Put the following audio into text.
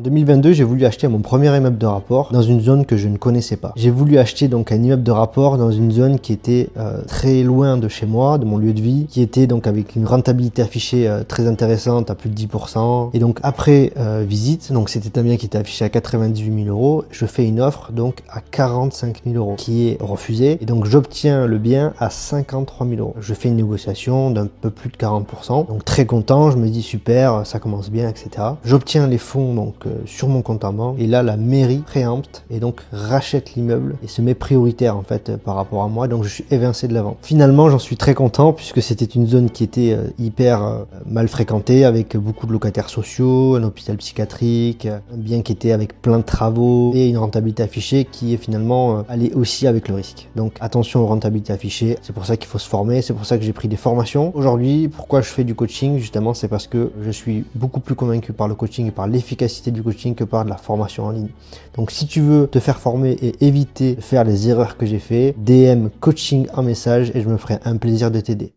En 2022, j'ai voulu acheter mon premier immeuble de rapport dans une zone que je ne connaissais pas. J'ai voulu acheter donc un immeuble de rapport dans une zone qui était très loin de chez moi, de mon lieu de vie, qui était donc avec une rentabilité affichée très intéressante à plus de 10%. Et donc après visite, donc c'était un bien qui était affiché à 98 000 euros, je fais une offre donc à 45 000 euros qui est refusée. Et donc j'obtiens le bien à 53 000 euros. Je fais une négociation d'un peu plus de 40%. Donc très content, je me dis super, ça commence bien, etc. J'obtiens les fonds donc sur mon compte en banque et là la mairie préempte et donc rachète l'immeuble et se met prioritaire en fait par rapport à moi, donc je suis évincé de la vente. Finalement j'en suis très content puisque c'était une zone qui était hyper mal fréquentée avec beaucoup de locataires sociaux, un hôpital psychiatrique, un bien qui était avec plein de travaux et une rentabilité affichée qui est finalement allée aussi avec le risque. Donc attention aux rentabilités affichées, c'est pour ça qu'il faut se former, c'est pour ça que j'ai pris des formations. Aujourd'hui, pourquoi je fais du coaching? Justement, c'est parce que je suis beaucoup plus convaincu par le coaching et par l'efficacité du coaching que par de la formation en ligne. Donc si tu veux te faire former et éviter de faire les erreurs que j'ai fait, DM coaching en message et je me ferai un plaisir de t'aider.